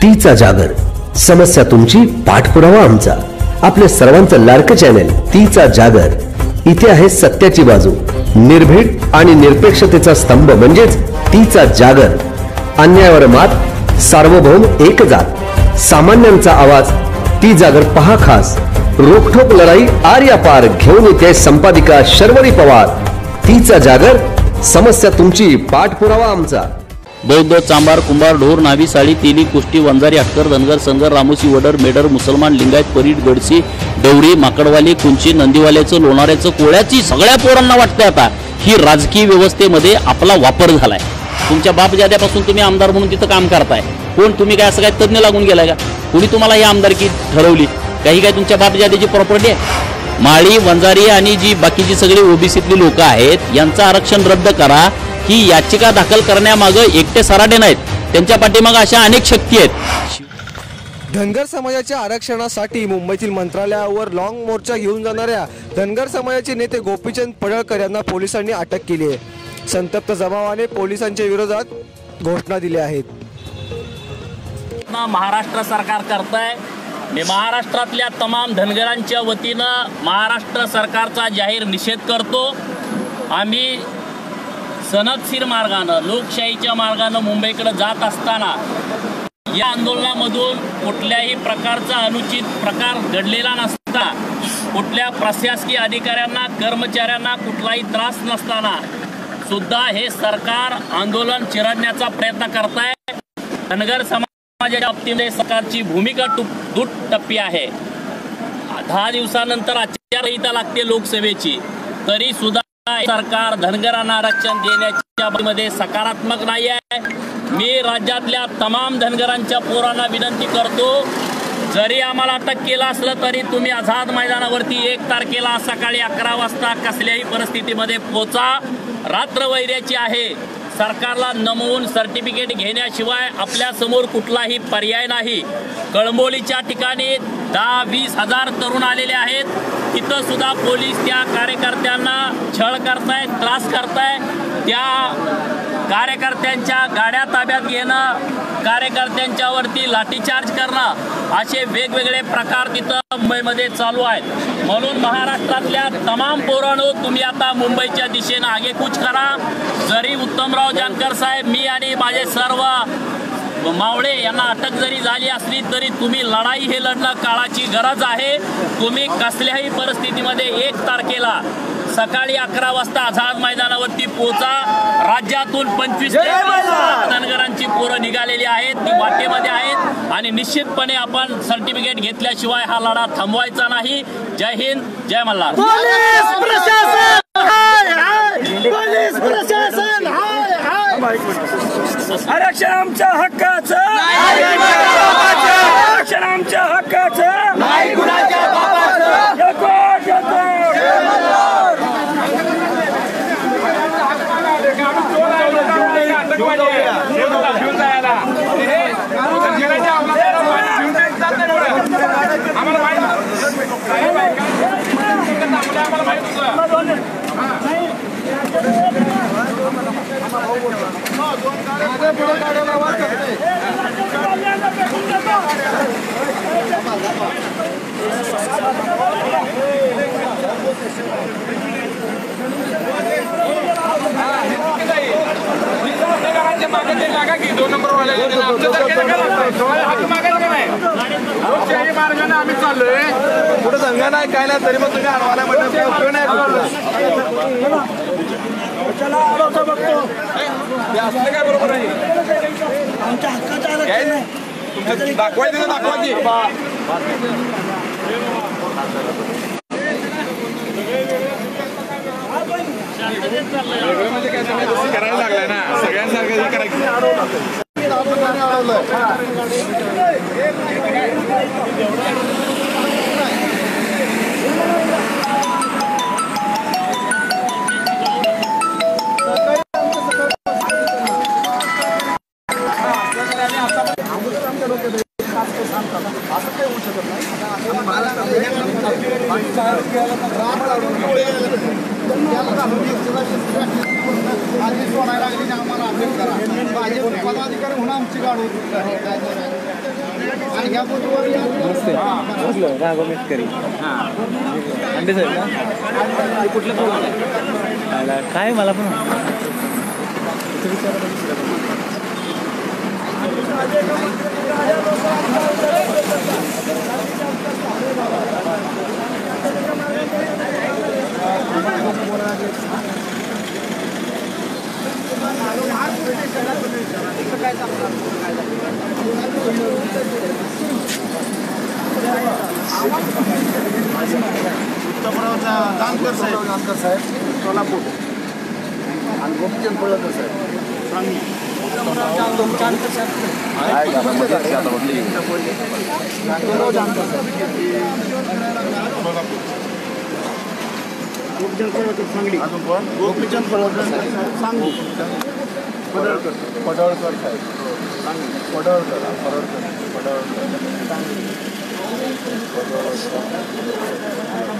तीचा जागर, समस्या तुमची, पाठपुरावा आमचा. आपल्या सर्वांचं लाडकं चॅनल तीचा जागर. इथे आहे सत्याची बाजू, निर्भीड आणि निरपेक्षतेचा स्तंभ म्हणजेच तीचा जागर. अन्यायावर मात, सार्वभौम एक जात, सामान्यांचा आवाज. ती जागर पहा खास. रोखठोक लढाई आर्यापार घेऊन येते संपादिका शर्वरी पवार. तीचा जागर, समस्या तुमची, पाठपुरावा आमचा. बौद्ध, चांभार, कुंभार, ढोर, नावी, साळी, तेली, कुष्टी, वंजारी, अख्तर, धनगर, संगर, रामोशी, वडर, मेडर, मुसलमान, लिंगायत, परीट, गडसी, डवरी, माकडवाली, कुंची, नंदीवाल्याचं, लोणाऱ्याचं, कोळ्याची सगळ्या पोरांना वाटतंय आता ही राजकीय व्यवस्थेमध्ये आपला वापर झालाय. तुमच्या बाप जाद्यापासून तुम्ही आमदार म्हणून तिथं काम करताय. कोण तुम्ही काय असं काय तज्ञ लागून गेलाय का? कोणी तुम्हाला ही आमदारकी ठरवली? काही काय तुमच्या बाप जाद्याची प्रॉपर्टी आहे? माळी, वंजारी आणि जी बाकीची सगळी ओबीसीतली लोक आहेत यांचं आरक्षण रद्द करा ही याचिका दाखल करण्यामागे एकटे सराडे नाहीत, त्यांच्या पाठीमागे अशा अनेक शक्ती आहेत. धनगर समाजाच्या आरक्षणासाठी मुंबईतील मंत्रालयावर लॉंग मोर्चा घेऊन जाणाऱ्या धनगर समाजाचे नेते गोपीचंद पडळकर यांना पोलिसांनी अटक केली आहे. संतप्त जमावाने पोलिसांच्या विरोधात घोषणा दिल्या आहेत. महाराष्ट्र सरकार करताय. मी महाराष्ट्रातल्या तमाम धनगरांच्या वतीनं महाराष्ट्र सरकारचा जाहीर निषेध करतो. आम्ही सनदशीर मार्गानं, लोकशाहीच्या मार्गानं मुंबईकडे जात असताना या आंदोलनामधून कुठल्याही प्रकारचा अनुचित प्रकार घडलेला नसता, कुठल्या प्रशासकीय अधिकाऱ्यांना, कर्मचाऱ्यांना कुठलाही त्रास नसताना सुद्धा हे सरकार आंदोलन चिरडण्याचा प्रयत्न करताय. धनगर समाजाच्या बाबतीमध्ये सरकारची भूमिका दुटप्पी आहे. 10 दिवसानंतर आचारसंहिता लागते लोकसभेची, तरी सुद्धा सरकार धनगरांना आरक्षण देण्याच्या बाबतीमध्ये सकारात्मक नाही आहे. मी राज्यातल्या तमाम धनगरांच्या पोरांना विनंती करतो, जरी आम्हाला अटक केलं असलं तरी तुम्ही आझाद मैदानावरती 1 तारखेला सकाळी 11 वाजता कसल्याही परिस्थितीमध्ये पोचा. रात्र वैर्याची आहे. सरकारला नमवून सर्टिफिकेट घेण्याशिवाय आपल्यासमोर कुठलाही पर्याय नाही. कळंबोलीच्या ठिकाणी 10-20 हजार तरुण आलेले आहेत. तिथं सुद्धा पोलीस त्या कार्यकर्त्यांना छळ करतायत, त्रास करतायत. त्या कार्यकर्त्यांच्या गाड्या ताब्यात घेणं, कार्यकर्त्यांच्यावरती लाठीचार्ज करणं असे वेगवेगळे प्रकार तिथं मुंबईमध्ये चालू आहेत. म्हणून महाराष्ट्रातल्या तमाम पोरांनो, तुम्ही आता मुंबईच्या दिशेनं आगेकूच करा. जरी उत्तमराव जानकर साहेब, मी आणि माझे सर्व मावळे यांना अटक जरी झाली असली तरी तुम्ही लढाई हे लढणं काळाची गरज आहे. तुम्ही कसल्याही परिस्थितीमध्ये 1 तारखेला सकाळी 11 वाजता आझाद मैदानावरती पोचा. राज्यातून 25 धनगरांची पोरं निघालेली आहेत, ती वाटेमध्ये आहेत आणि निश्चितपणे आपण सर्टिफिकेट घेतल्याशिवाय हा लढा थांबवायचा नाही. जय हिंद, जय मल्हार. आरक्षण आमच्या हक्काचं, आरक्षण आमच्या हक्काचं, नाही कुणाच्या बापाचं. आम्ही चाललोय पुढे दंगा नाही काय नाही, तरी मग तुम्ही अडवायला म्हटलं काय उपयोग नाही. असलं काय बरोबर आहे? दाखवायचं दाखवायची म्हणजे काय करायला लागलाय ना, सगळ्यांसारखं करायचं. असं काही होऊ शकत नाही. आधी सोडायला लागली ना आम्हाला अटक करा. भाजप पदाधिकारी म्हणून आमची गाडी आणि ह्या बुधवारी काय मला पण जानकर साहेब सोलापूर आणि गोपीचंद पडळकर साहेब सांगली. जानकर साहेब गोपीचंद पडळकर सांगली. अजून कोण? गोपीचंद पडळकर साहेब सांगली. पडळकर साहेब सांगली. पडळकर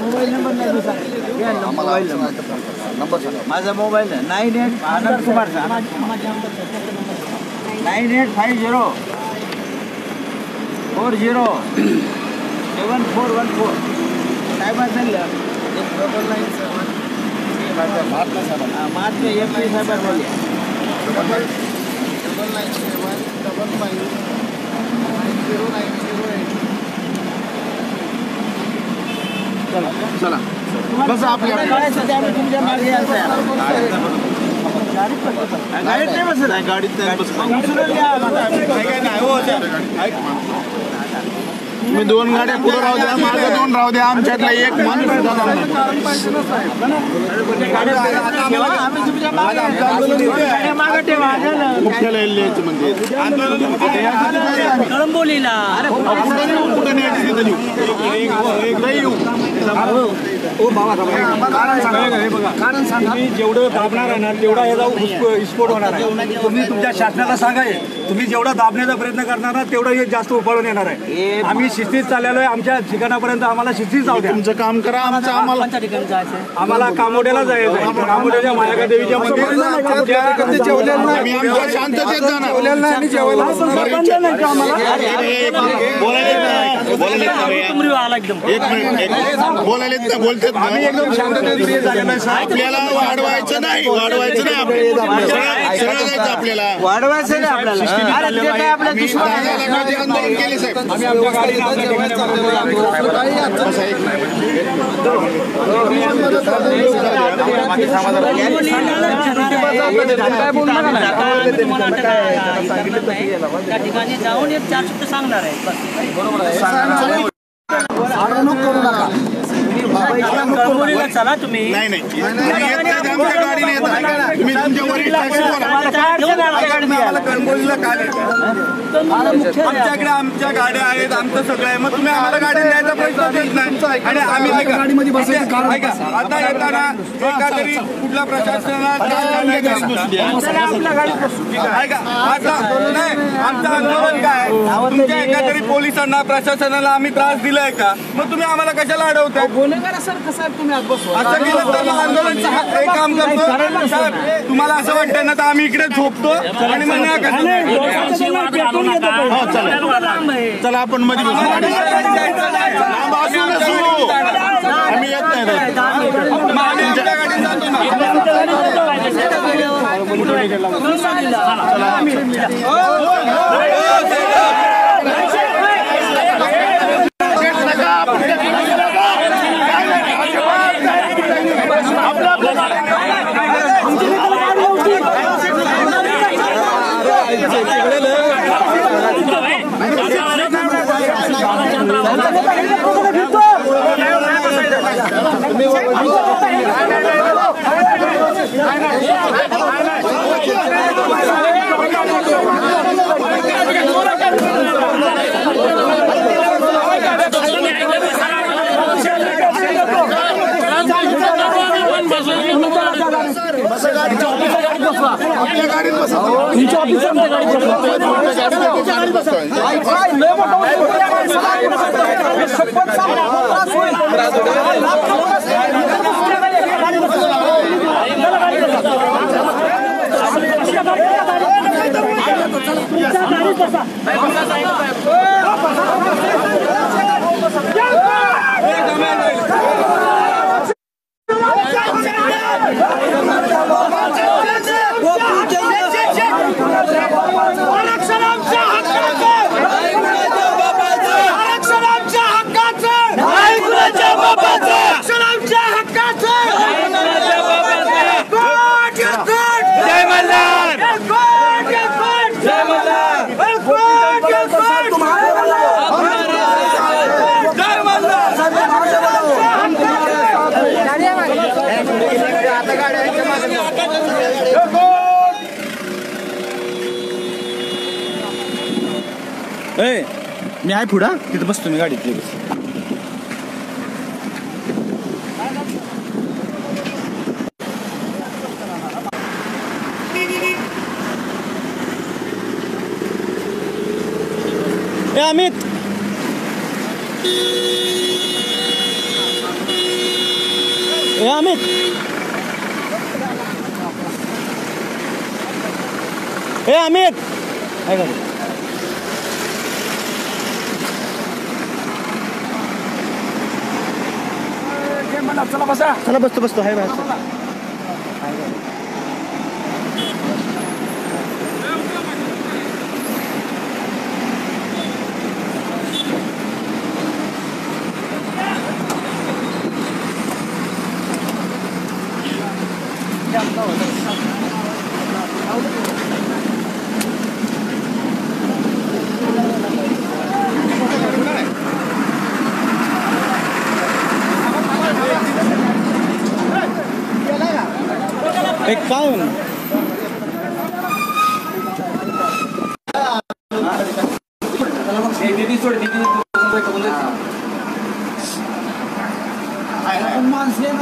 मोबाईल नंबर नाही नंबर सांगा. माझा मोबाईल 98 आनंद कुमार 9850 407414 काय सांगितलं महात्मा MP साहेब बोलले. चला कसं आपल्या तुमच्या मागे गाडीत नाही बसत गाडीत तुम्ही 2 गाड्या पुढे राहू द्या, मागे 2 राहू द्या. आमच्यातला एक माणूस कळंबोलीला कारण सांगा. जेवढं दाबणार आहे ना तेवढा याचा विस्फोट होणार आहे. तुम्ही तुमच्या शासनाला सांगाय तुम्ही जेवढा दाबण्याचा प्रयत्न करणार ना तेवढं हे जास्त उफाळून येणार आहे. आम्ही शिस्तीत चाललेलो आहे. आमच्या ठिकाणापर्यंत आम्हाला शिस्तीत जाऊ द्या. तुमचं काम करा, आम्हाला कामोड्याला जायचं आहे. कामोड्याच्या मायाका देवीच्या मंदिर शांततेत जाणार. बोलतात आम्ही एकदम शांततेत आपल्याला वाढवायचं नाही आपल्याला वाढवायचं नाही आपल्याला आंदोलन केले साहेब. आम्ही आमच्या त्या ठिकाणी जाऊन एक 4 शब्द सांगणार आहे. कळंबोलीला चला तुम्ही. नाही आमच्या गाडीने येत नाही. तुम्ही तुमच्या वरिष्ठांशी बोला. कळंबोलीला का आमच्याकडे आमच्या गाड्या आहेत, आमचं सगळं आहे. मग तुम्ही आम्हाला गाडी द्यायचा प्रयत्न देत नाही. आणि आम्ही गाडीमध्ये बसायचं आता येताना एका तरी कुठल्या प्रशासनाला आता नाही आमचं आंदोलन काय तुमच्या एका तरी पोलिसांना प्रशासनाला आम्ही त्रास दिलाय का? मग तुम्ही आम्हाला कशाला अडवताय? असं केलं तर मग आंदोलन एक काम करतो साहेब. तुम्हाला असं वाटतं ना तर आम्ही इकडे झोपतो आणि मग चला आपण मध्ये बसू. आम्ही येत नाही आमच्या गाडीत जातो ना. मी आहे पुढं तिथं बसतो मी गाडीत अमित अमित अमित चला बसा चला बसतो आहे एक काय माणसं